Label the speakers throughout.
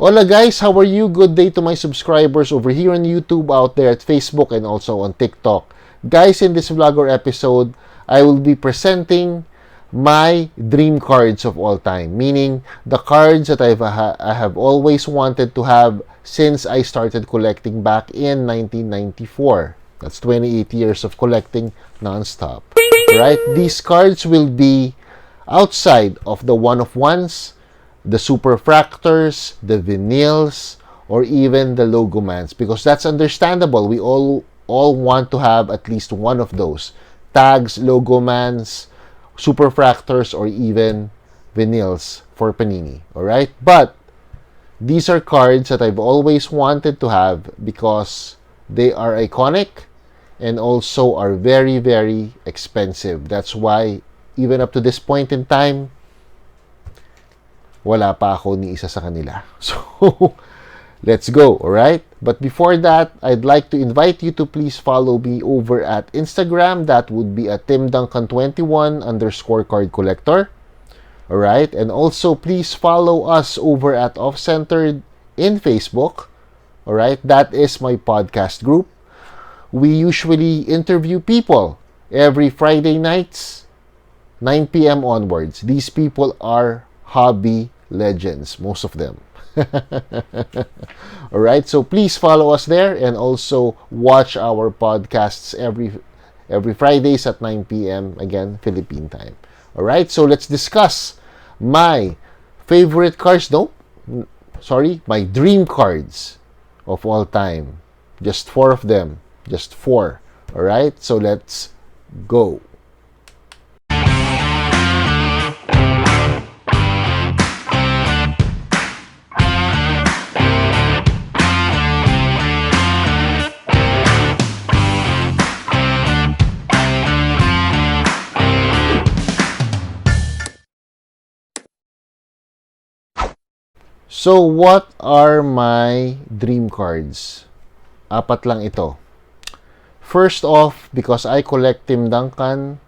Speaker 1: Hola guys, how are you? Good day to my subscribers over here on YouTube, out there at Facebook, and also on TikTok. Guys, in this vlog or episode, I will be presenting my dream cards of all time. Meaning, the cards that I have always wanted to have since I started collecting back in 1994. That's 28 years of collecting non-stop. Right? These cards will be outside of the one-of-ones, the superfractors, the vinyls, or even the logomans, because that's understandable. We all want to have at least one of those. Tags, logomans, superfractors, or even vinyls for Panini. Alright? But these are cards that I've always wanted to have because they are iconic and also are very, very expensive. That's why, even up to this point in time, wala pa ako ni isa sa kanila. So, let's go, alright? But before that, I'd like to invite you to please follow me over at Instagram. That would be at timduncan21_card collector. Alright? And also, please follow us over at Off-Centered in Facebook. Alright? That is my podcast group. We usually interview people every Friday nights, 9 p.m. onwards. These people are hobby legends, most of them. Alright, so please follow us there and also watch our podcasts every Fridays at 9 p.m. again, Philippine time. Alright, so let's discuss my favorite cards. My dream cards of all time. Just 4 of them. Just 4. Alright, so let's go. So, what are my dream cards? 4 lang ito. First off, because I collect Tim Duncan,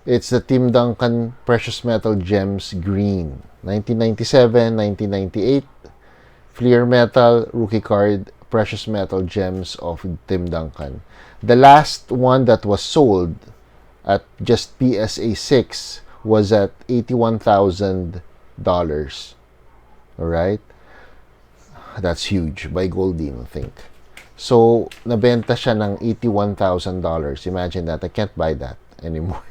Speaker 1: it's the Tim Duncan Precious Metal Gems Green. 1997, 1998, Fleer Metal, Rookie Card, Precious Metal Gems of Tim Duncan. The last one that was sold at just PSA 6 was at $81,000. Alright? That's huge. By Goldin, I think. So, nabenta siya ng $81,000. Imagine that. I can't buy that anymore.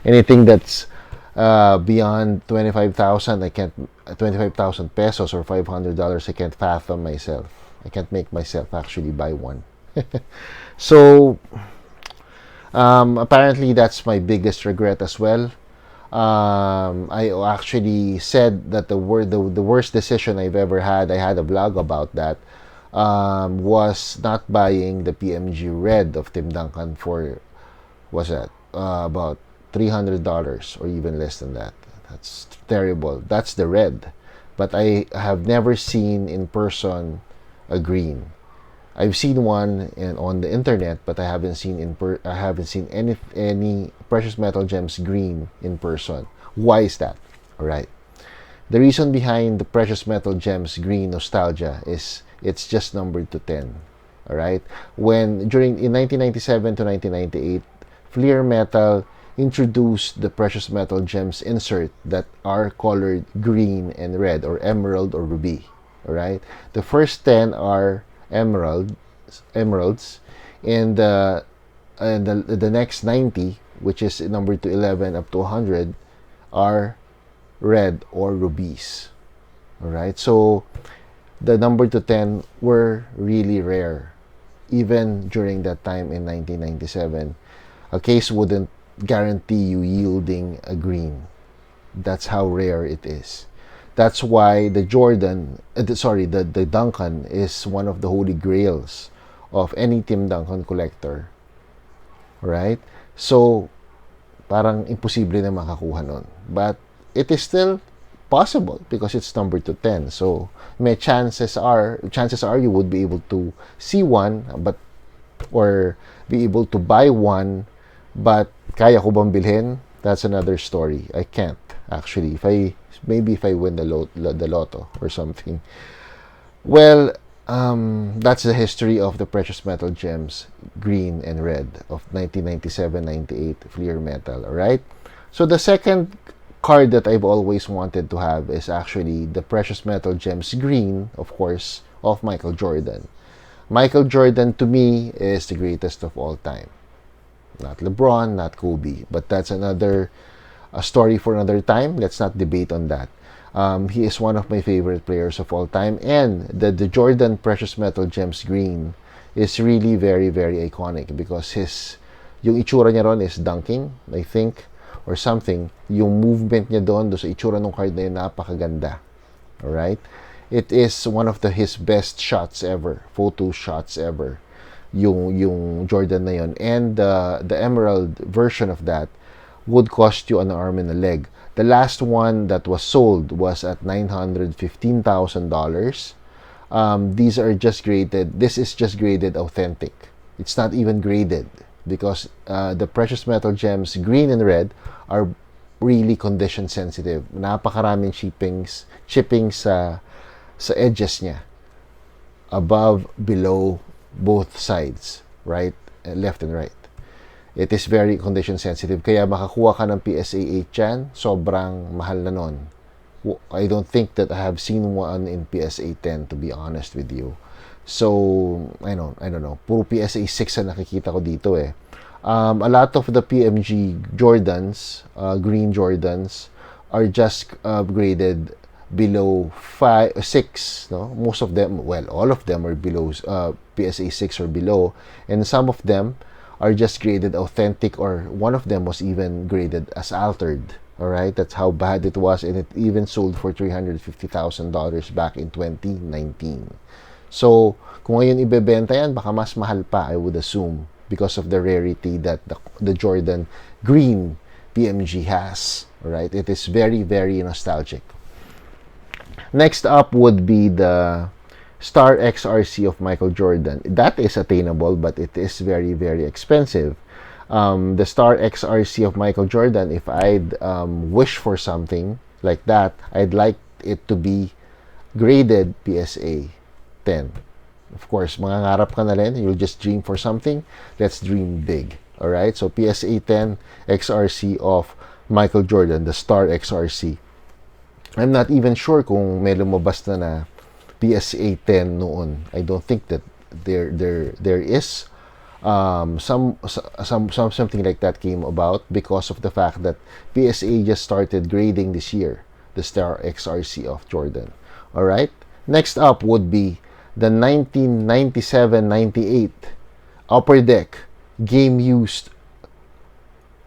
Speaker 1: Anything that's beyond 25,000, 25,000 pesos or $500, I can't fathom myself. I can't make myself actually buy one. So, apparently that's my biggest regret as well. I actually said that the worst decision I've ever had, I had a vlog about that, was not buying the PMG Red of Tim Duncan for, what's that, about $300 or even less than that. That's terrible. That's the red. But I have never seen in person a green. I've seen one on the internet, but I haven't seen any Precious Metal Gems Green in person. Why is that? All right. The reason behind the Precious Metal Gems Green nostalgia is it's just numbered to 10. All right. In 1997 to 1998, Fleer Metal introduced the Precious Metal Gems insert that are colored green and red, or emerald or ruby. All right. The first 10 are emeralds, and the next 90, which is numbered to 11 up to 100, are red or rubies. All right. So the number to 10 were really rare, even during that time in 1997. A case wouldn't guarantee you yielding a green. That's how rare it is. That's why the Duncan is one of the holy grails of any Tim Duncan collector. Right? So, parang imposible na makakuha nun. But it is still possible because it's numbered to 10. So, chances are you would be able to see one, or be able to buy one, but kaya ko bang bilhin? That's another story. I can't. actually, if I win the lotto or something. Well, that's the history of the precious metal gems, green and red, of 1997-98 Fleer Metal, alright? So the second card that I've always wanted to have is actually the precious metal gems green, of course, of Michael Jordan. Michael Jordan, to me, is the greatest of all time. Not LeBron, not Kobe, but that's another a story for another time. Let's not debate on that. He is one of my favorite players of all time, and the Jordan Precious Metal Gems Green is really very, very iconic because yung itsura niya ron is dunking, I think, or something. Yung movement niya doon sa itsura ng card na yun, napakaganda. Alright? It is one of his best shots ever, photo shots ever, yung Jordan na yun. And the emerald version of that would cost you an arm and a leg. The last one that was sold was at $915,000. These are just graded. This is just graded authentic. It's not even graded because the precious metal gems green and red are really condition sensitive. Napakaraming chipping sa edges niya, above, below, both sides, right, left and right. It is very condition sensitive. Kaya makakuha ka ng PSA 8 dyan, sobrang mahal na nun. I don't think that I have seen one in PSA 10, to be honest with you. So, I don't know. Puro PSA 6 na nakikita ko dito eh. A lot of the PMG Jordans, green Jordans, are just graded below 5, 6. No? Most of them, well, all of them are below PSA 6 or below. And some of them are just graded authentic, or one of them was even graded as altered. Alright, that's how bad it was, and it even sold for $350,000 back in 2019. So, kung ngayon ibebenta yan, baka mas mahal pa, I would assume, because of the rarity that the Jordan Green PMG has. Alright, it is very, very nostalgic. Next up would be the Star XRC of Michael Jordan. That is attainable, but it is very, very expensive. The Star XRC of Michael Jordan, if I'd wish for something like that, I'd like it to be graded PSA 10. Of course, mangangarap ka na rin. You'll just dream for something. Let's dream big. Alright? So, PSA 10 XRC of Michael Jordan, the Star XRC. I'm not even sure kung may lumabas na PSA 10 noon. I don't think that there is something like that came about because of the fact that PSA just started grading this year the Star XRC of Jordan. All right. Next up would be the 1997-98 Upper Deck game used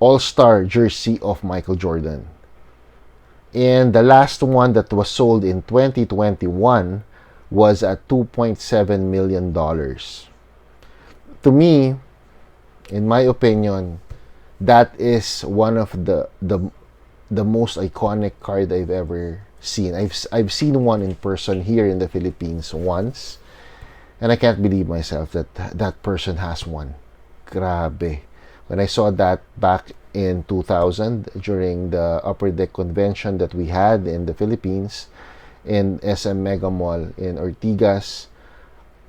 Speaker 1: All-Star jersey of Michael Jordan. And the last one that was sold in 2021 was at $2.7 million. To me, in my opinion, that is one of the most iconic card I've ever seen. I've seen one in person here in the Philippines once, and I can't believe myself that that person has one. Grabe. When I saw that back in 2000 during the Upper Deck convention that we had in the Philippines, in SM Mega Mall in Ortigas,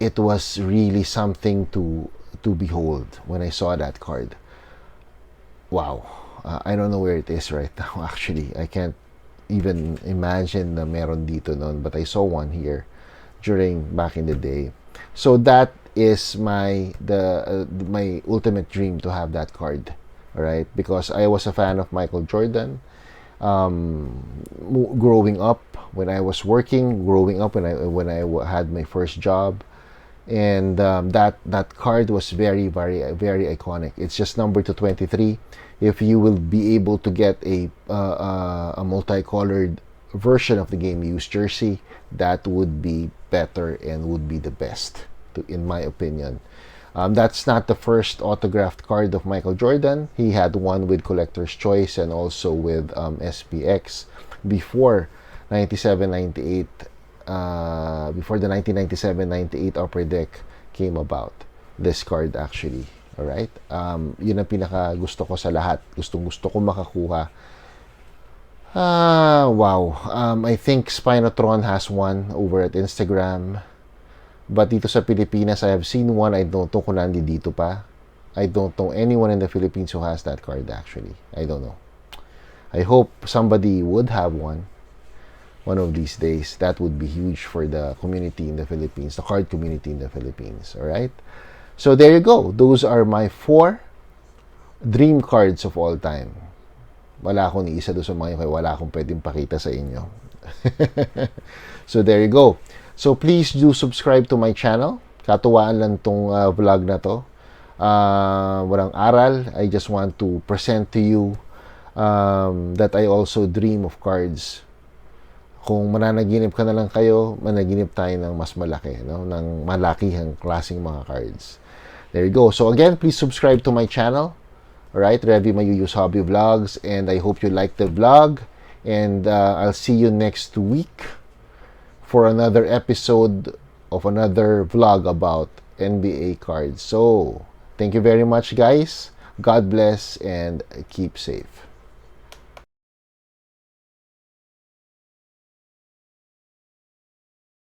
Speaker 1: it was really something to behold when I saw that card. Wow. I don't know where it is right now, actually. I can't even imagine na meron dito noon, but I saw one here back in the day. So that is my ultimate dream, to have that card. All right, because I was a fan of Michael Jordan. Growing up, when I was working, when I had my first job, and that card was very, very, very iconic. It's just number 223. If you will be able to get a multicolored version of the game used jersey, that would be better and would be the best, in my opinion. That's not the first autographed card of Michael Jordan. He had one with Collector's Choice and also with SPX before 97-98. Before the 1997-98 Upper Deck came about. This card actually. Alright? Yun ang pinaka gusto ko sa lahat. Gusto ko makakuha Wow. I think Spinotron has one over at Instagram. But dito sa Pilipinas, I have seen one. I don't know kung nandito pa. I don't know anyone in the Philippines who has that card actually. I don't know. I hope somebody would have one of these days. That would be huge for the community in the Philippines, the card community in the Philippines. Alright? So there you go. Those are my 4 dream cards of all time. Wala akong ni isa doon sa mga kaya wala akong pwedeng pakita sa inyo. So there you go. So please do subscribe to my channel. Katuwaan lang tong vlog na to. Walang aral. I just want to present to you that I also dream of cards. Kung mananaginip ka na lang kayo, managinip tayo ng mas malaki, no? Ng malakihang klaseng mga cards. There you go. So again, please subscribe to my channel. Alright, Revy Mayuyu's Hobby Vlogs, and I hope you like the vlog, and I'll see you next week for another episode of another vlog about NBA cards. So, thank you very much guys. God bless and keep safe.